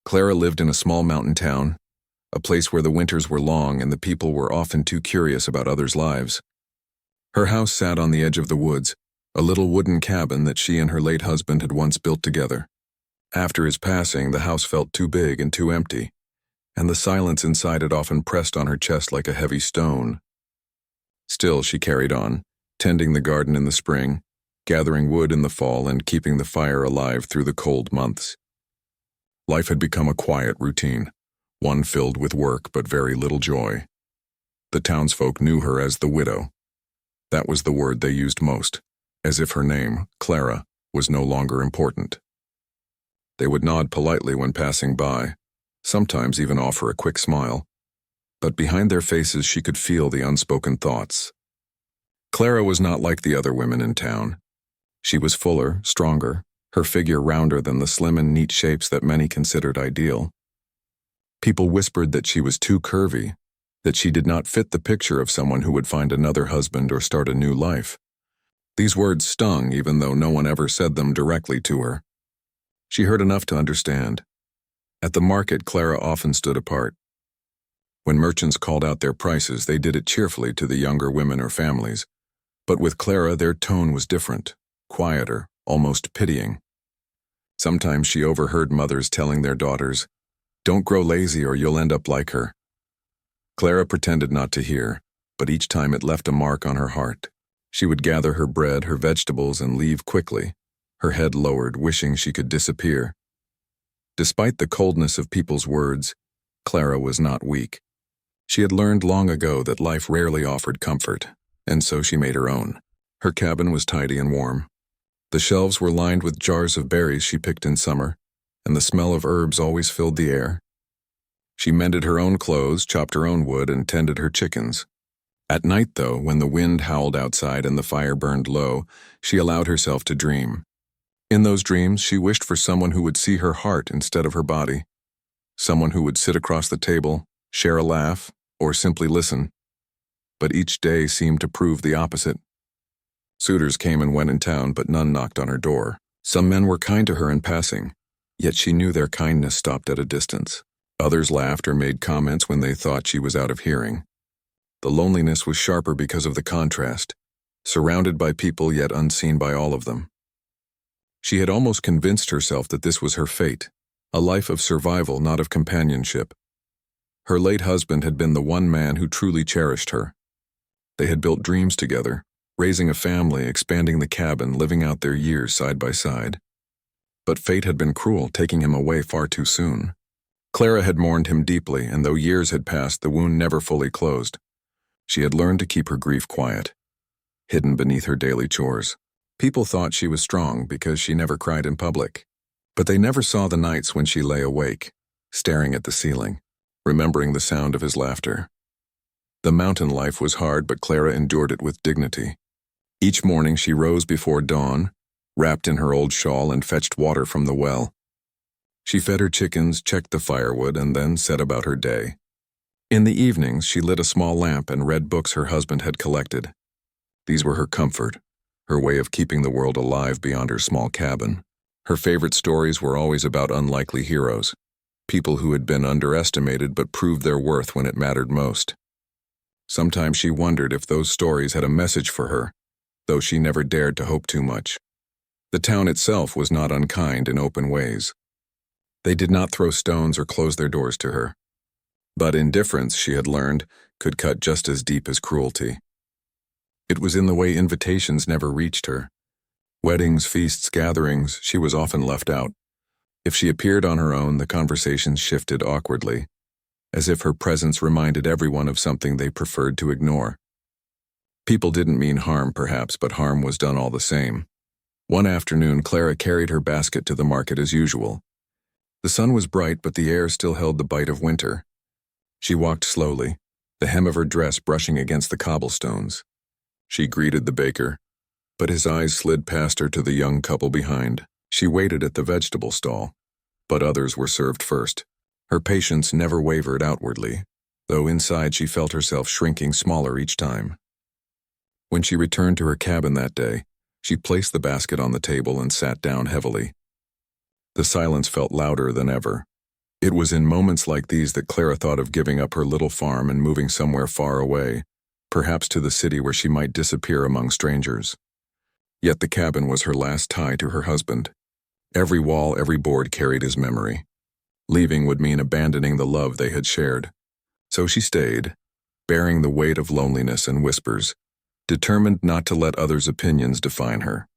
Clara lived in a small mountain town, a place where the winters were long and the people were often too curious about others' lives. Her house sat on the edge of the woods, a little wooden cabin that she and her late husband had once built together. After his passing, the house felt too big and too empty, and the silence inside it often pressed on her chest like a heavy stone. Still, she carried on, tending the garden in the spring, gathering wood in the fall, and keeping the fire alive through the cold months. Life had become a quiet routine, one filled with work but very little joy. The townsfolk knew her as the widow. That was the word they used most, as if her name, Clara, was no longer important. They would nod politely when passing by, sometimes even offer a quick smile, but behind their faces she could feel the unspoken thoughts. Clara was not like the other women in town. She was fuller, stronger, her figure rounder than the slim and neat shapes that many considered ideal. People whispered that she was too curvy, that she did not fit the picture of someone who would find another husband or start a new life. These words stung even though no one ever said them directly to her. She heard enough to understand. At the market, Clara often stood apart. When merchants called out their prices, they did it cheerfully to the younger women or families. But with Clara, their tone was different, quieter, almost pitying. Sometimes she overheard mothers telling their daughters, "Don't grow lazy or you'll end up like her." Clara pretended not to hear, but each time it left a mark on her heart. She would gather her bread, her vegetables, and leave quickly, her head lowered, wishing she could disappear. Despite the coldness of people's words, Clara was not weak. She had learned long ago that life rarely offered comfort, and so she made her own. Her cabin was tidy and warm. The shelves were lined with jars of berries she picked in summer, and the smell of herbs always filled the air. She mended her own clothes, chopped her own wood, and tended her chickens. At night, though, when the wind howled outside and the fire burned low, she allowed herself to dream. In those dreams, she wished for someone who would see her heart instead of her body, someone who would sit across the table, share a laugh, or simply listen. But each day seemed to prove the opposite. Suitors came and went in town, but none knocked on her door. Some men were kind to her in passing, yet she knew their kindness stopped at a distance. Others laughed or made comments when they thought she was out of hearing. The loneliness was sharper because of the contrast, surrounded by people yet unseen by all of them. She had almost convinced herself that this was her fate, a life of survival, not of companionship. Her late husband had been the one man who truly cherished her. They had built dreams together, raising a family, expanding the cabin, living out their years side by side. But fate had been cruel, taking him away far too soon. Clara had mourned him deeply, and though years had passed, the wound never fully closed. She had learned to keep her grief quiet, hidden beneath her daily chores. People thought she was strong because she never cried in public, but they never saw the nights when she lay awake, staring at the ceiling, remembering the sound of his laughter. The mountain life was hard, but Clara endured it with dignity. Each morning she rose before dawn, wrapped in her old shawl, and fetched water from the well. She fed her chickens, checked the firewood, and then set about her day. In the evenings, she lit a small lamp and read books her husband had collected. These were her comfort, her way of keeping the world alive beyond her small cabin. Her favorite stories were always about unlikely heroes, people who had been underestimated but proved their worth when it mattered most. Sometimes she wondered if those stories had a message for her, though she never dared to hope too much. The town itself was not unkind in open ways. They did not throw stones or close their doors to her. But indifference, she had learned, could cut just as deep as cruelty. It was in the way invitations never reached her. Weddings, feasts, gatherings, she was often left out. If she appeared on her own, the conversations shifted awkwardly, as if her presence reminded everyone of something they preferred to ignore. People didn't mean harm, perhaps, but harm was done all the same. One afternoon, Clara carried her basket to the market as usual. The sun was bright, but the air still held the bite of winter. She walked slowly, the hem of her dress brushing against the cobblestones. She greeted the baker, but his eyes slid past her to the young couple behind. She waited at the vegetable stall, but others were served first. Her patience never wavered outwardly, though inside she felt herself shrinking smaller each time. When she returned to her cabin that day, she placed the basket on the table and sat down heavily. The silence felt louder than ever. It was in moments like these that Clara thought of giving up her little farm and moving somewhere far away, perhaps to the city where she might disappear among strangers. Yet the cabin was her last tie to her husband. Every wall, every board carried his memory. Leaving would mean abandoning the love they had shared. So she stayed, bearing the weight of loneliness and whispers, determined not to let others' opinions define her.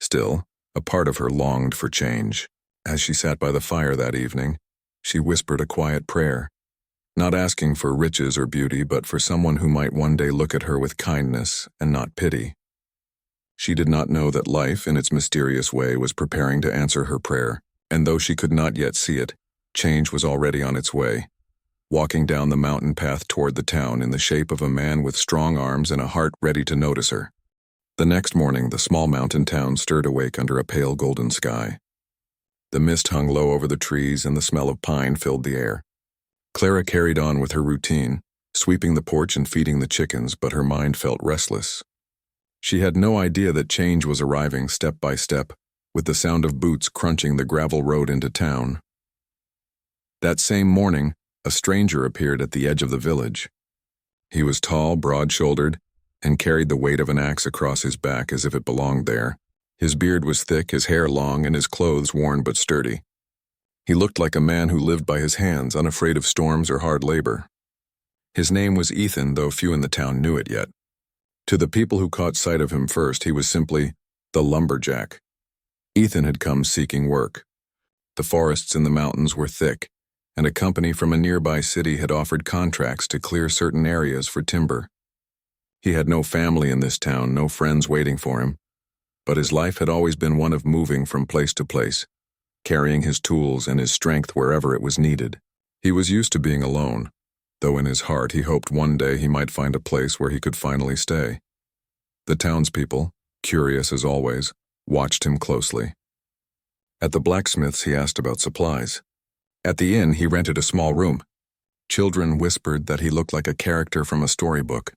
Still, a part of her longed for change. As she sat by the fire that evening, she whispered a quiet prayer, not asking for riches or beauty, but for someone who might one day look at her with kindness and not pity. She did not know that life, in its mysterious way, was preparing to answer her prayer, and though she could not yet see it, change was already on its way, walking down the mountain path toward the town in the shape of a man with strong arms and a heart ready to notice her. The next morning, the small mountain town stirred awake under a pale golden sky. The mist hung low over the trees and the smell of pine filled the air. Clara carried on with her routine, sweeping the porch and feeding the chickens, but her mind felt restless. She had no idea that change was arriving step by step, with the sound of boots crunching the gravel road into town. That same morning, a stranger appeared at the edge of the village. He was tall, broad-shouldered, and carried the weight of an axe across his back as if it belonged there. His beard was thick, his hair long, and his clothes worn but sturdy. He looked like a man who lived by his hands, unafraid of storms or hard labor. His name was Ethan, though few in the town knew it yet. To the people who caught sight of him first, he was simply the Lumberjack. Ethan had come seeking work. The forests in the mountains were thick, and a company from a nearby city had offered contracts to clear certain areas for timber. He had no family in this town, no friends waiting for him, but his life had always been one of moving from place to place, carrying his tools and his strength wherever it was needed. He was used to being alone, though in his heart he hoped one day he might find a place where he could finally stay. The townspeople, curious as always, watched him closely. At the blacksmith's he asked about supplies. At the inn he rented a small room. Children whispered that he looked like a character from a storybook.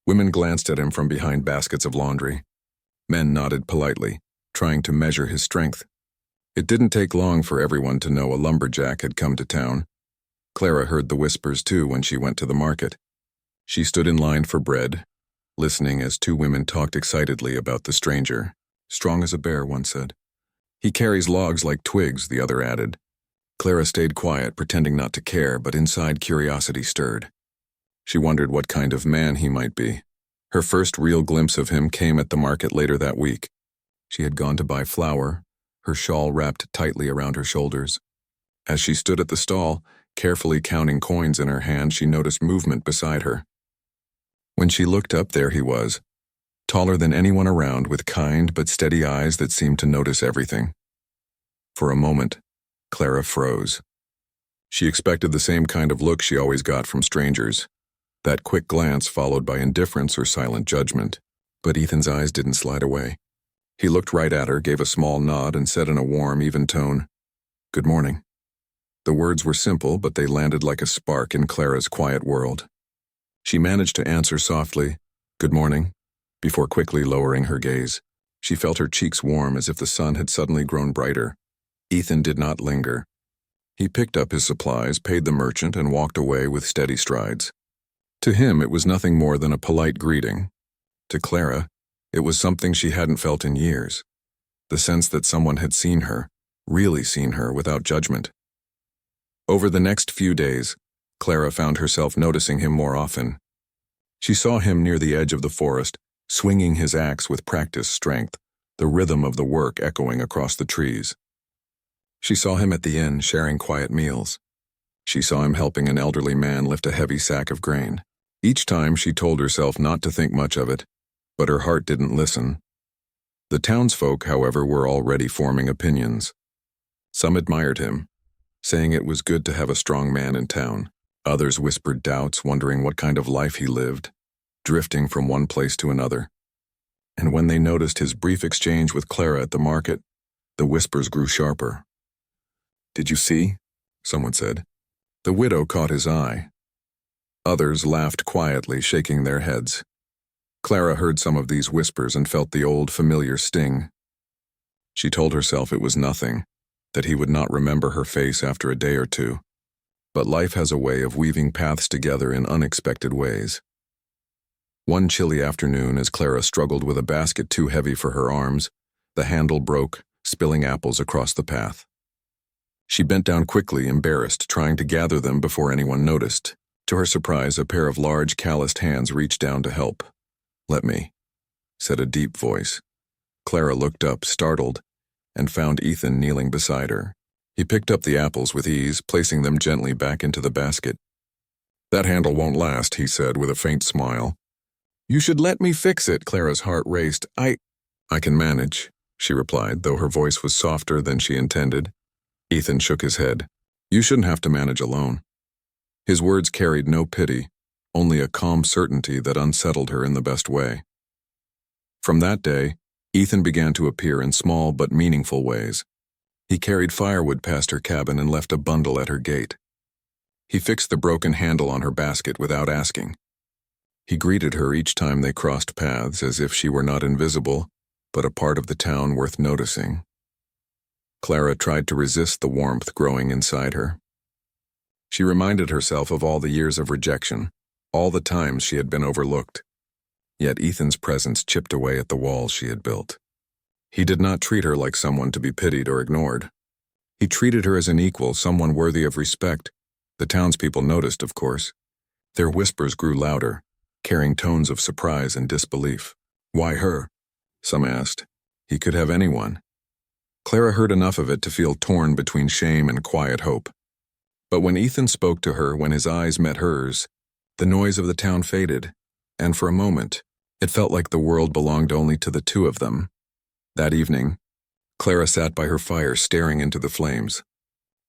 Women glanced at him from behind baskets of laundry. Men nodded politely, trying to measure his strength. It didn't take long for everyone to know a lumberjack had come to town. Clara heard the whispers too when she went to the market. She stood in line for bread, listening as two women talked excitedly about the stranger. Strong as a bear, one said. He carries logs like twigs, the other added. Clara stayed quiet, pretending not to care, but inside curiosity stirred. She wondered what kind of man he might be. Her first real glimpse of him came at the market later that week. She had gone to buy flour, her shawl wrapped tightly around her shoulders. As she stood at the stall, carefully counting coins in her hand, she noticed movement beside her. When she looked up, there he was, taller than anyone around, with kind but steady eyes that seemed to notice everything. For a moment, Clara froze. She expected the same kind of look she always got from strangers, that quick glance followed by indifference or silent judgment. But Ethan's eyes didn't slide away. He looked right at her, gave a small nod, and said in a warm, even tone, "Good morning." The words were simple, but they landed like a spark in Clara's quiet world. She managed to answer softly, "Good morning," before quickly lowering her gaze. She felt her cheeks warm as if the sun had suddenly grown brighter. Ethan did not linger. He picked up his supplies, paid the merchant, and walked away with steady strides. To him, it was nothing more than a polite greeting. To Clara, it was something she hadn't felt in years. The sense that someone had seen her, really seen her, without judgment. Over the next few days, Clara found herself noticing him more often. She saw him near the edge of the forest, swinging his axe with practiced strength, the rhythm of the work echoing across the trees. She saw him at the inn, sharing quiet meals. She saw him helping an elderly man lift a heavy sack of grain. Each time she told herself not to think much of it, but her heart didn't listen. The townsfolk, however, were already forming opinions. Some admired him, saying it was good to have a strong man in town. Others whispered doubts, wondering what kind of life he lived, drifting from one place to another. And when they noticed his brief exchange with Clara at the market, the whispers grew sharper. "Did you see?" someone said. The widow caught his eye. Others laughed quietly, shaking their heads. Clara heard some of these whispers and felt the old familiar sting. She told herself it was nothing, that he would not remember her face after a day or two. But life has a way of weaving paths together in unexpected ways. One chilly afternoon, as Clara struggled with a basket too heavy for her arms, the handle broke, spilling apples across the path. She bent down quickly, embarrassed, trying to gather them before anyone noticed. To her surprise, a pair of large, calloused hands reached down to help. "Let me," said a deep voice. Clara looked up, startled, and found Ethan kneeling beside her. He picked up the apples with ease, placing them gently back into the basket. "That handle won't last," he said with a faint smile. "You should let me fix it." Clara's heart raced. I can manage," she replied, though her voice was softer than she intended. Ethan shook his head. "You shouldn't have to manage alone." His words carried no pity, only a calm certainty that unsettled her in the best way. From that day, Ethan began to appear in small but meaningful ways. He carried firewood past her cabin and left a bundle at her gate. He fixed the broken handle on her basket without asking. He greeted her each time they crossed paths as if she were not invisible, but a part of the town worth noticing. Clara tried to resist the warmth growing inside her. She reminded herself of all the years of rejection, all the times she had been overlooked. Yet Ethan's presence chipped away at the walls she had built. He did not treat her like someone to be pitied or ignored. He treated her as an equal, someone worthy of respect. The townspeople noticed, of course. Their whispers grew louder, carrying tones of surprise and disbelief. "Why her?" some asked. He could have anyone. Clara heard enough of it to feel torn between shame and quiet hope. But when Ethan spoke to her, when his eyes met hers, the noise of the town faded, and for a moment, it felt like the world belonged only to the two of them. That evening, Clara sat by her fire staring into the flames.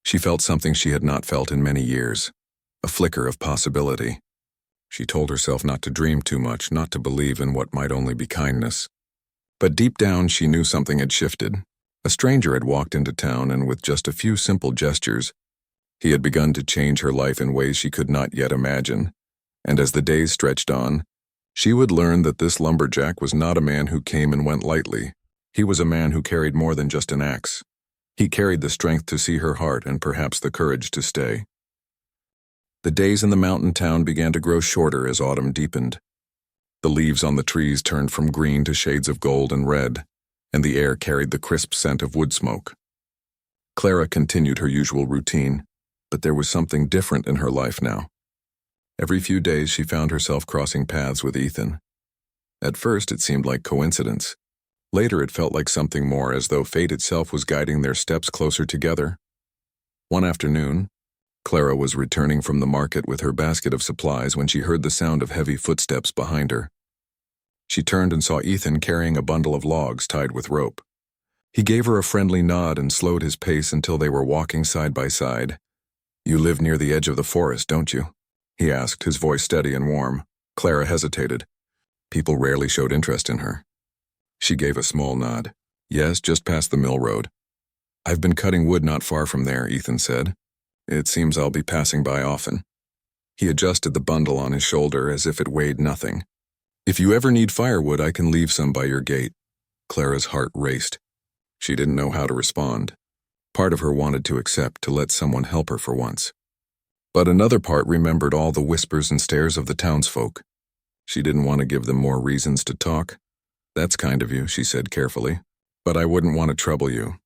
She felt something she had not felt in many years, a flicker of possibility. She told herself not to dream too much, not to believe in what might only be kindness. But deep down she knew something had shifted. A stranger had walked into town, and with just a few simple gestures, he had begun to change her life in ways she could not yet imagine. And as the days stretched on, she would learn that this lumberjack was not a man who came and went lightly. He was a man who carried more than just an axe. He carried the strength to see her heart and perhaps the courage to stay. The days in the mountain town began to grow shorter as autumn deepened. The leaves on the trees turned from green to shades of gold and red, and the air carried the crisp scent of wood smoke. Clara continued her usual routine, but there was something different in her life now. Every few days she found herself crossing paths with Ethan. At first it seemed like coincidence. Later it felt like something more, as though fate itself was guiding their steps closer together. One afternoon, Clara was returning from the market with her basket of supplies when she heard the sound of heavy footsteps behind her. She turned and saw Ethan carrying a bundle of logs tied with rope. He gave her a friendly nod and slowed his pace until they were walking side by side. "You live near the edge of the forest, don't you?" he asked, his voice steady and warm. Clara hesitated. People rarely showed interest in her. She gave a small nod. "Yes, just past the mill road." "I've been cutting wood not far from there," Ethan said. "It seems I'll be passing by often." He adjusted the bundle on his shoulder as if it weighed nothing. "If you ever need firewood, I can leave some by your gate." Clara's heart raced. She didn't know how to respond. Part of her wanted to accept, to let someone help her for once. But another part remembered all the whispers and stares of the townsfolk. She didn't want to give them more reasons to talk. "That's kind of you," she said carefully. "But I wouldn't want to trouble you."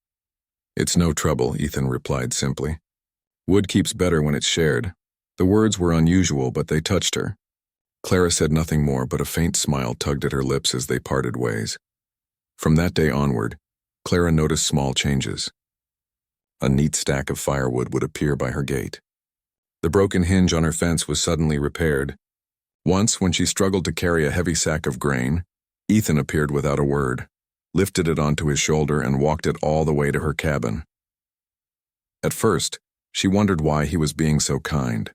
"It's no trouble," Ethan replied simply. "Wood keeps better when it's shared." The words were unusual, but they touched her. Clara said nothing more, but a faint smile tugged at her lips as they parted ways. From that day onward, Clara noticed small changes. A neat stack of firewood would appear by her gate. The broken hinge on her fence was suddenly repaired. Once, when she struggled to carry a heavy sack of grain, Ethan appeared without a word, lifted it onto his shoulder, and walked it all the way to her cabin. At first, she wondered why he was being so kind.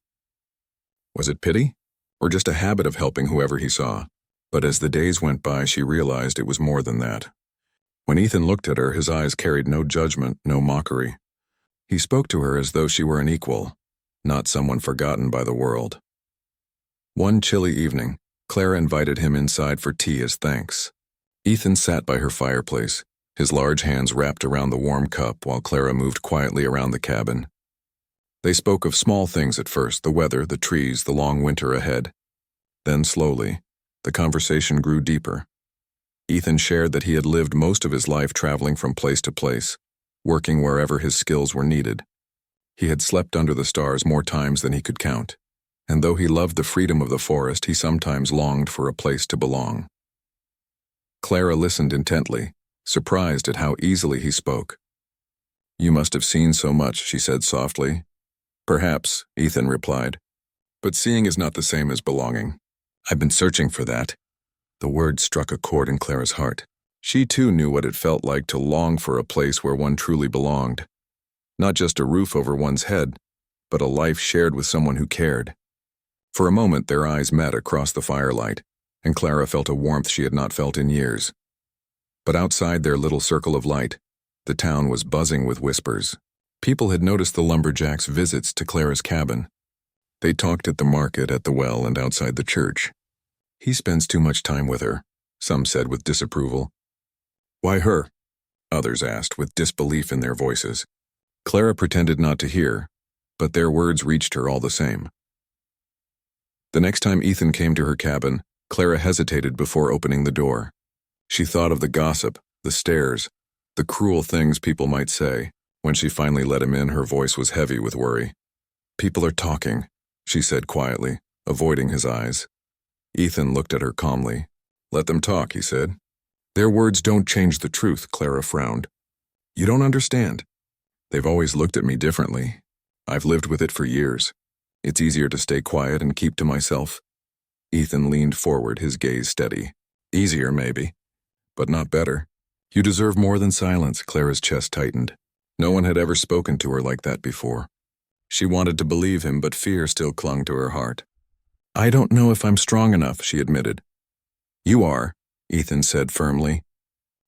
Was it pity, or just a habit of helping whoever he saw? But as the days went by, she realized it was more than that. When Ethan looked at her, his eyes carried no judgment, no mockery. He spoke to her as though she were an equal, not someone forgotten by the world. One chilly evening, Clara invited him inside for tea as thanks. Ethan sat by her fireplace, His large hands wrapped around the warm cup while Clara moved quietly around the cabin. They spoke of small things at first, the weather, the trees, the long winter ahead. Then slowly, the conversation grew deeper. Ethan shared that he had lived most of his life traveling from place to place, working wherever his skills were needed. He had slept under the stars more times than he could count, and though he loved the freedom of the forest, he sometimes longed for a place to belong. Clara listened intently, surprised at how easily he spoke. "You must have seen so much," she said softly. "Perhaps," Ethan replied, "but seeing is not the same as belonging. I've been searching for that." The word struck a chord in Clara's heart. She too knew what it felt like to long for a place where one truly belonged. Not just a roof over one's head, but a life shared with someone who cared. For a moment their eyes met across the firelight, and Clara felt a warmth she had not felt in years. But outside their little circle of light, the town was buzzing with whispers. People had noticed the Lumberjack's visits to Clara's cabin. They talked at the market, at the well, and outside the church. "He spends too much time with her," some said with disapproval. "Why her?" others asked with disbelief in their voices. Clara pretended not to hear, but their words reached her all the same. The next time Ethan came to her cabin, Clara hesitated before opening the door. She thought of the gossip, the stares, the cruel things people might say. When she finally let him in, her voice was heavy with worry. "People are talking," she said quietly, avoiding his eyes. Ethan looked at her calmly. "Let them talk," he said. "Their words don't change the truth," Clara frowned. "You don't understand. They've always looked at me differently. I've lived with it for years. It's easier to stay quiet and keep to myself." Ethan leaned forward, his gaze steady. "Easier, maybe, but not better. You deserve more than silence." Clara's chest tightened. No one had ever spoken to her like that before. She wanted to believe him, but fear still clung to her heart. "I don't know if I'm strong enough," she admitted. "You are," Ethan said firmly.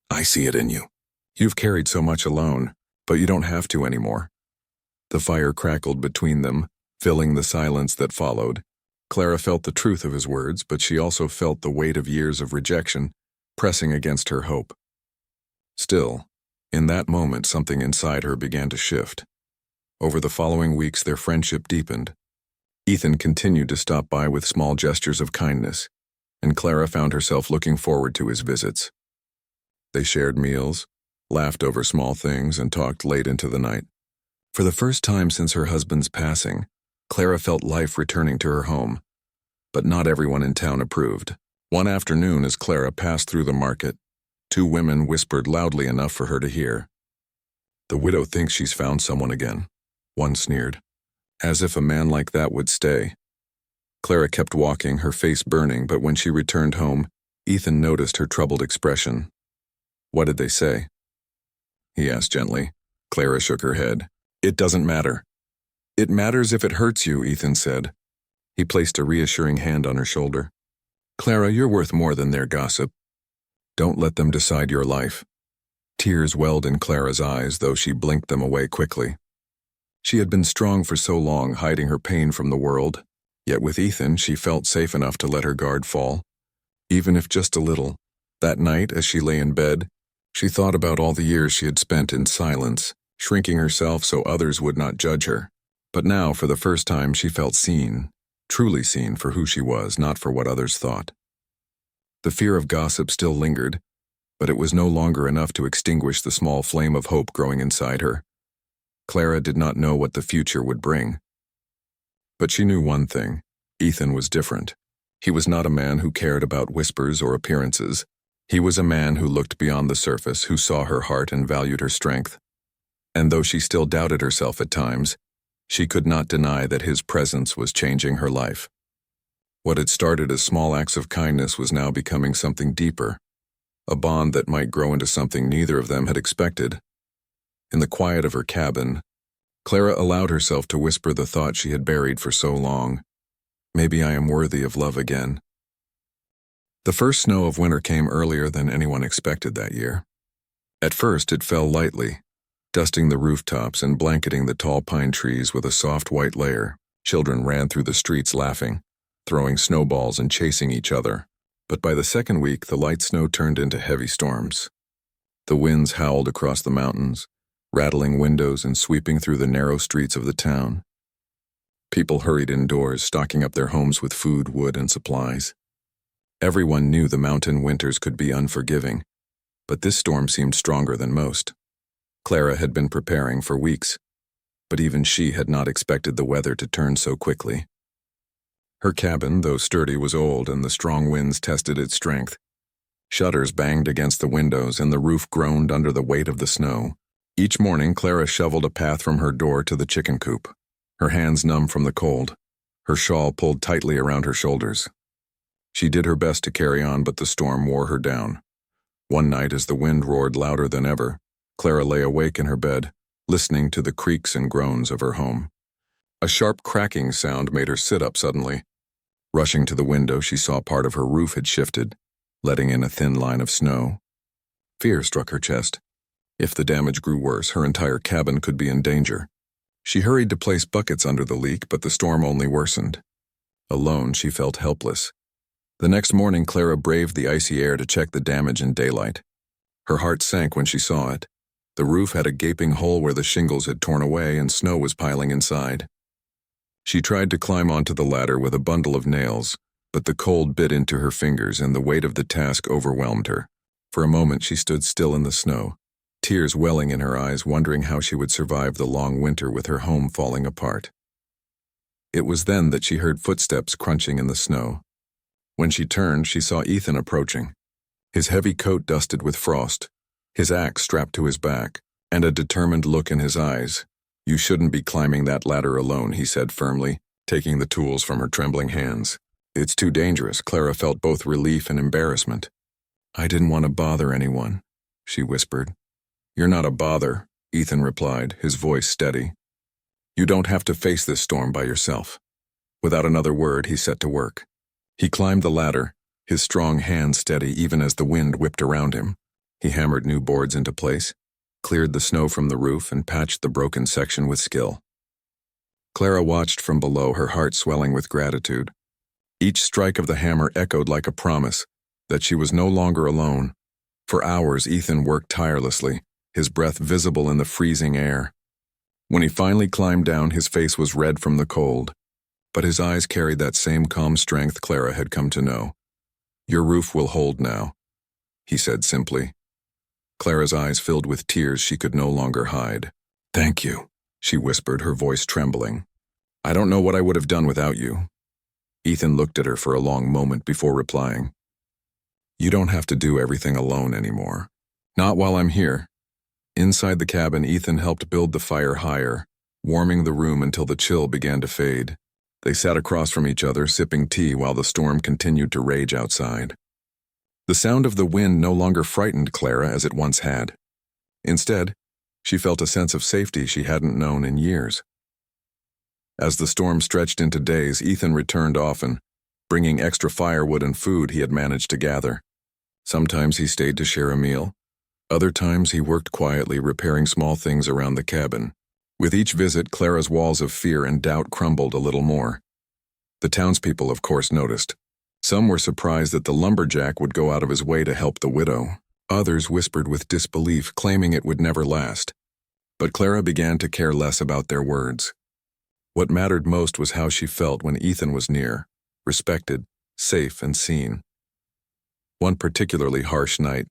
"I see it in you. You've carried so much alone, but you don't have to anymore." The fire crackled between them, filling the silence that followed. Clara felt the truth of his words, but she also felt the weight of years of rejection pressing against her hope. Still, in that moment, something inside her began to shift. Over the following weeks, their friendship deepened. Ethan continued to stop by with small gestures of kindness, and Clara found herself looking forward to his visits. They shared meals, laughed over small things, and talked late into the night. For the first time since her husband's passing, Clara felt life returning to her home. But not everyone in town approved. One afternoon, as Clara passed through the market, two women whispered loudly enough for her to hear. "The widow thinks she's found someone again," one sneered. "As if a man like that would stay." Clara kept walking, her face burning, but when she returned home, Ethan noticed her troubled expression. "What did they say?" he asked gently. Clara shook her head. "It doesn't matter." "It matters if it hurts you," Ethan said. He placed a reassuring hand on her shoulder. "Clara, you're worth more than their gossip. Don't let them decide your life." Tears welled in Clara's eyes, though she blinked them away quickly. She had been strong for so long, hiding her pain from the world, yet with Ethan she felt safe enough to let her guard fall, even if just a little. That night, as she lay in bed, she thought about all the years she had spent in silence, shrinking herself so others would not judge her. But now, for the first time, she felt seen, truly seen for who she was, not for what others thought. The fear of gossip still lingered, but it was no longer enough to extinguish the small flame of hope growing inside her. Clara did not know what the future would bring. But she knew one thing: Ethan was different. He was not a man who cared about whispers or appearances. He was a man who looked beyond the surface, who saw her heart and valued her strength. And though she still doubted herself at times, she could not deny that his presence was changing her life. What had started as small acts of kindness was now becoming something deeper, a bond that might grow into something neither of them had expected. In the quiet of her cabin, Clara allowed herself to whisper the thought she had buried for so long. Maybe I am worthy of love again. The first snow of winter came earlier than anyone expected that year. At first it fell lightly, dusting the rooftops and blanketing the tall pine trees with a soft white layer. Children ran through the streets laughing, throwing snowballs and chasing each other. But by the second week, the light snow turned into heavy storms. The winds howled across the mountains, rattling windows and sweeping through the narrow streets of the town. People hurried indoors, stocking up their homes with food, wood, and supplies. Everyone knew the mountain winters could be unforgiving, but this storm seemed stronger than most. Clara had been preparing for weeks, but even she had not expected the weather to turn so quickly. Her cabin, though sturdy, was old, and the strong winds tested its strength. Shutters banged against the windows, and the roof groaned under the weight of the snow. Each morning, Clara shoveled a path from her door to the chicken coop, her hands numb from the cold, her shawl pulled tightly around her shoulders. She did her best to carry on, but the storm wore her down. One night, as the wind roared louder than ever, Clara lay awake in her bed, listening to the creaks and groans of her home. A sharp cracking sound made her sit up suddenly. Rushing to the window, she saw part of her roof had shifted, letting in a thin line of snow. Fear struck her chest. If the damage grew worse, her entire cabin could be in danger. She hurried to place buckets under the leak, but the storm only worsened. Alone, she felt helpless. The next morning, Clara braved the icy air to check the damage in daylight. Her heart sank when she saw it. The roof had a gaping hole where the shingles had torn away and snow was piling inside. She tried to climb onto the ladder with a bundle of nails, but the cold bit into her fingers and the weight of the task overwhelmed her. For a moment, she stood still in the snow, tears welling in her eyes, wondering how she would survive the long winter with her home falling apart. It was then that she heard footsteps crunching in the snow. When she turned, she saw Ethan approaching, his heavy coat dusted with frost, his axe strapped to his back, and a determined look in his eyes. "You shouldn't be climbing that ladder alone," he said firmly, taking the tools from her trembling hands. "It's too dangerous." Clara felt both relief and embarrassment. "I didn't want to bother anyone," she whispered. "You're not a bother," Ethan replied, his voice steady. "You don't have to face this storm by yourself." Without another word, he set to work. He climbed the ladder, his strong hands steady even as the wind whipped around him. He hammered new boards into place, cleared the snow from the roof, and patched the broken section with skill. Clara watched from below, her heart swelling with gratitude. Each strike of the hammer echoed like a promise that she was no longer alone. For hours, Ethan worked tirelessly, his breath visible in the freezing air. When he finally climbed down, his face was red from the cold, but his eyes carried that same calm strength Clara had come to know. "Your roof will hold now," he said simply. Clara's eyes filled with tears she could no longer hide. "Thank you," she whispered, her voice trembling. "I don't know what I would have done without you." Ethan looked at her for a long moment before replying. "You don't have to do everything alone anymore. Not while I'm here." Inside the cabin, Ethan helped build the fire higher, warming the room until the chill began to fade. They sat across from each other, sipping tea while the storm continued to rage outside. The sound of the wind no longer frightened Clara as it once had. Instead, she felt a sense of safety she hadn't known in years. As the storm stretched into days, Ethan returned often, bringing extra firewood and food he had managed to gather. Sometimes he stayed to share a meal. Other times he worked quietly, repairing small things around the cabin. With each visit, Clara's walls of fear and doubt crumbled a little more. The townspeople, of course, noticed. Some were surprised that the lumberjack would go out of his way to help the widow. Others whispered with disbelief, claiming it would never last. But Clara began to care less about their words. What mattered most was how she felt when Ethan was near, respected, safe, and seen. One particularly harsh night,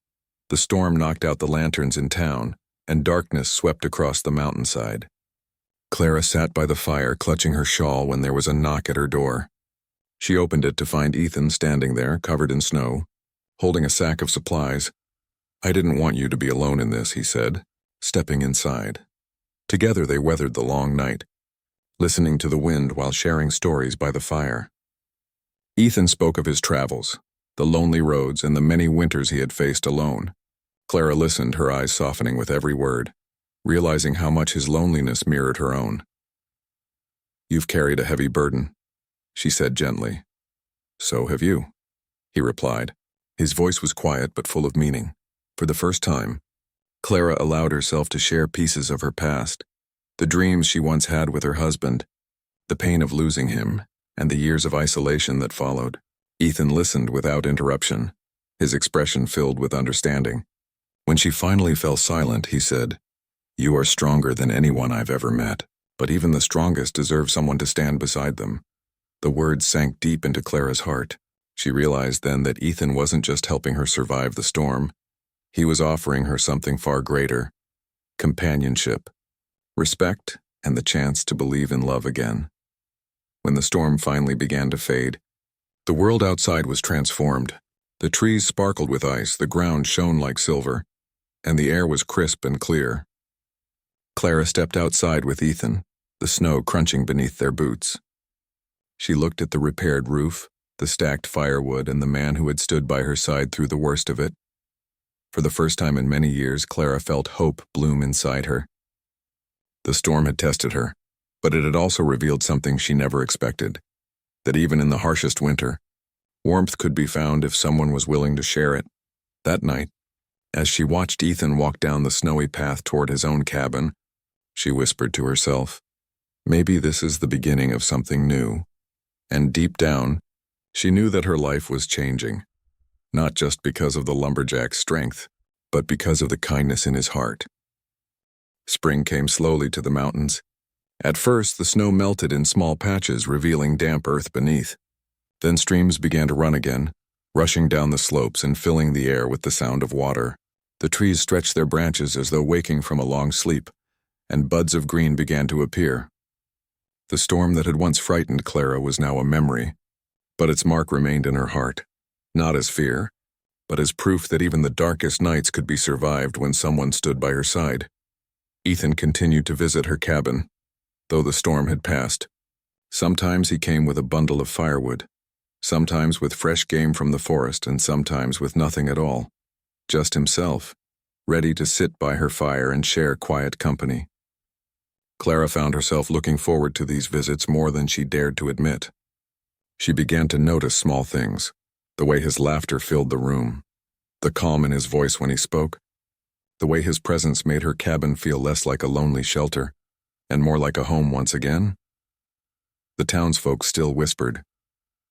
the storm knocked out the lanterns in town, and darkness swept across the mountainside. Clara sat by the fire, clutching her shawl, when there was a knock at her door. She opened it to find Ethan standing there, covered in snow, holding a sack of supplies. "I didn't want you to be alone in this," he said, stepping inside. Together they weathered the long night, listening to the wind while sharing stories by the fire. Ethan spoke of his travels, the lonely roads, and the many winters he had faced alone. Clara listened, her eyes softening with every word, realizing how much his loneliness mirrored her own. "You've carried a heavy burden," she said gently. "So have you," he replied. His voice was quiet but full of meaning. For the first time, Clara allowed herself to share pieces of her past, the dreams she once had with her husband, the pain of losing him, and the years of isolation that followed. Ethan listened without interruption, his expression filled with understanding. When she finally fell silent, he said, "You are stronger than anyone I've ever met, but even the strongest deserve someone to stand beside them." The words sank deep into Clara's heart. She realized then that Ethan wasn't just helping her survive the storm. He was offering her something far greater: companionship, respect, and the chance to believe in love again. When the storm finally began to fade, the world outside was transformed. The trees sparkled with ice, the ground shone like silver, and the air was crisp and clear. Clara stepped outside with Ethan, the snow crunching beneath their boots. She looked at the repaired roof, the stacked firewood, and the man who had stood by her side through the worst of it. For the first time in many years, Clara felt hope bloom inside her. The storm had tested her, but it had also revealed something she never expected: that even in the harshest winter, warmth could be found if someone was willing to share it. That night, as she watched Ethan walk down the snowy path toward his own cabin, she whispered to herself, "Maybe this is the beginning of something new." And deep down, she knew that her life was changing, not just because of the lumberjack's strength, but because of the kindness in his heart. Spring came slowly to the mountains. At first, the snow melted in small patches, revealing damp earth beneath. Then streams began to run again, rushing down the slopes and filling the air with the sound of water. The trees stretched their branches as though waking from a long sleep, and buds of green began to appear. The storm that had once frightened Clara was now a memory, but its mark remained in her heart, not as fear, but as proof that even the darkest nights could be survived when someone stood by her side. Ethan continued to visit her cabin, though the storm had passed. Sometimes he came with a bundle of firewood, sometimes with fresh game from the forest, and sometimes with nothing at all, just himself, ready to sit by her fire and share quiet company. Clara found herself looking forward to these visits more than she dared to admit. She began to notice small things: the way his laughter filled the room, the calm in his voice when he spoke, the way his presence made her cabin feel less like a lonely shelter and more like a home once again. The townsfolk still whispered,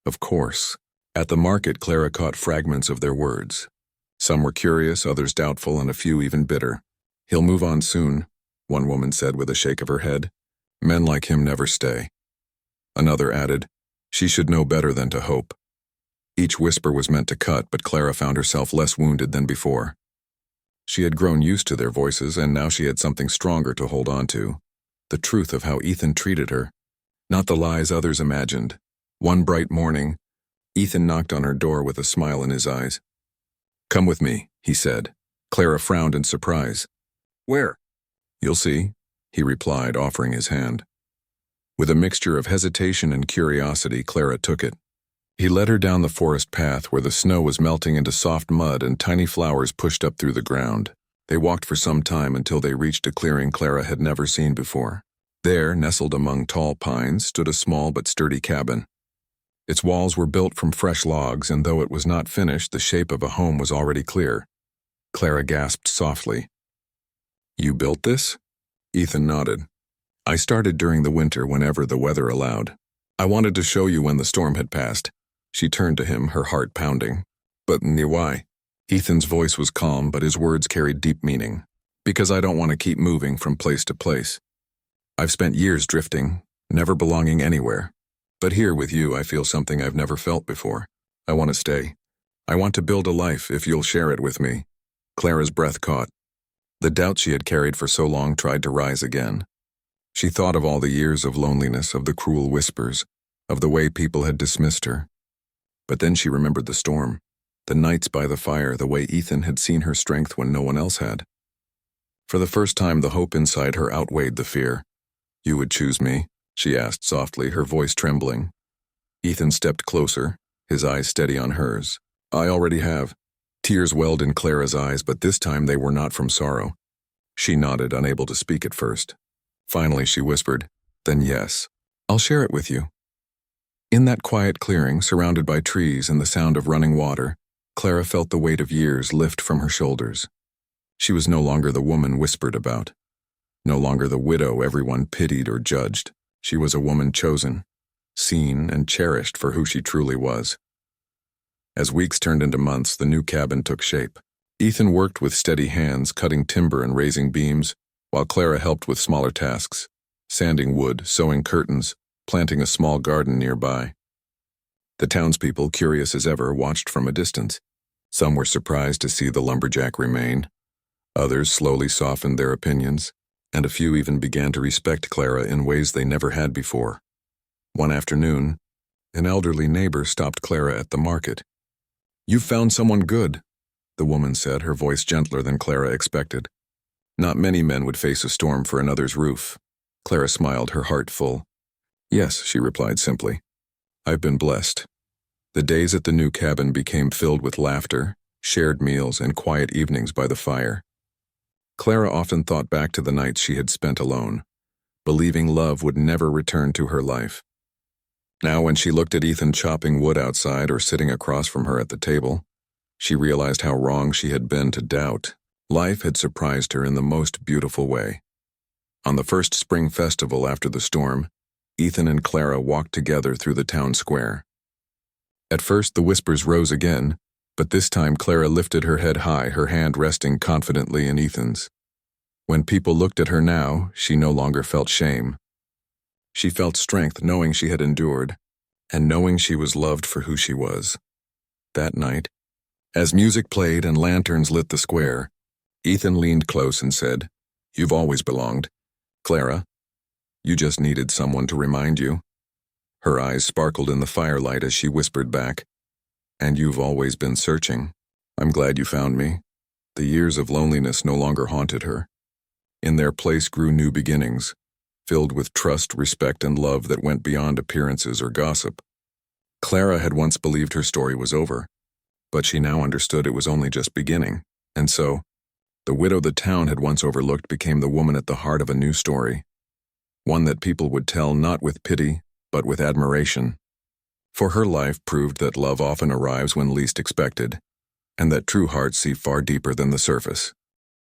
of course. At the market, Clara caught fragments of their words. Some were curious, others doubtful, and a few even bitter. "He'll move on soon," one woman said with a shake of her head. "Men like him never stay." Another added, "She should know better than to hope." Each whisper was meant to cut, but Clara found herself less wounded than before. She had grown used to their voices, and now she had something stronger to hold on to: the truth of how Ethan treated her, not the lies others imagined. One bright morning, Ethan knocked on her door with a smile in his eyes. "Come with me," he said. Clara frowned in surprise. "Where?" "You'll see," he replied, offering his hand. With a mixture of hesitation and curiosity, Clara took it. He led her down the forest path where the snow was melting into soft mud and tiny flowers pushed up through the ground. They walked for some time until they reached a clearing Clara had never seen before. There, nestled among tall pines, stood a small but sturdy cabin. Its walls were built from fresh logs, and though it was not finished, the shape of a home was already clear. Clara gasped softly. "You built this?" Ethan nodded. "I started during the winter whenever the weather allowed. I wanted to show you when the storm had passed." She turned to him, her heart pounding. "But why?" Ethan's voice was calm, but his words carried deep meaning. "Because I don't want to keep moving from place to place. I've spent years drifting, never belonging anywhere. But here with you, I feel something I've never felt before. I want to stay. I want to build a life if you'll share it with me." Clara's breath caught. The doubt she had carried for so long tried to rise again. She thought of all the years of loneliness, of the cruel whispers, of the way people had dismissed her. But then she remembered the storm, the nights by the fire, the way Ethan had seen her strength when no one else had. For the first time, the hope inside her outweighed the fear. "You would choose me?" she asked softly, her voice trembling. Ethan stepped closer, his eyes steady on hers. "I already have." Tears welled in Clara's eyes, but this time they were not from sorrow. She nodded, unable to speak at first. Finally, she whispered, "Then yes, I'll share it with you." In that quiet clearing, surrounded by trees and the sound of running water, Clara felt the weight of years lift from her shoulders. She was no longer the woman whispered about, no longer the widow everyone pitied or judged. She was a woman chosen, seen and cherished for who she truly was. As weeks turned into months, the new cabin took shape. Ethan worked with steady hands, cutting timber and raising beams, while Clara helped with smaller tasks, sanding wood, sewing curtains, planting a small garden nearby. The townspeople, curious as ever, watched from a distance. Some were surprised to see the lumberjack remain. Others slowly softened their opinions, and a few even began to respect Clara in ways they never had before. One afternoon, an elderly neighbor stopped Clara at the market. "You've found someone good," the woman said, her voice gentler than Clara expected. Not many men would face a storm for another's roof. Clara smiled, her heart full. "Yes," she replied simply. "I've been blessed." The days at the new cabin became filled with laughter, shared meals, and quiet evenings by the fire. Clara often thought back to the nights she had spent alone, believing love would never return to her life. Now, when she looked at Ethan chopping wood outside or sitting across from her at the table, she realized how wrong she had been to doubt. Life had surprised her in the most beautiful way. On the first spring festival after the storm, Ethan and Clara walked together through the town square. At first, the whispers rose again, but this time Clara lifted her head high, her hand resting confidently in Ethan's. When people looked at her now, she no longer felt shame. She felt strength knowing she had endured, and knowing she was loved for who she was. That night, as music played and lanterns lit the square, Ethan leaned close and said, "You've always belonged, Clara. You just needed someone to remind you." Her eyes sparkled in the firelight as she whispered back, "And you've always been searching. I'm glad you found me." The years of loneliness no longer haunted her. In their place grew new beginnings, filled with trust, respect, and love that went beyond appearances or gossip. Clara had once believed her story was over, but she now understood it was only just beginning, and so, the widow the town had once overlooked became the woman at the heart of a new story, one that people would tell not with pity, but with admiration. For her life proved that love often arrives when least expected, and that true hearts see far deeper than the surface.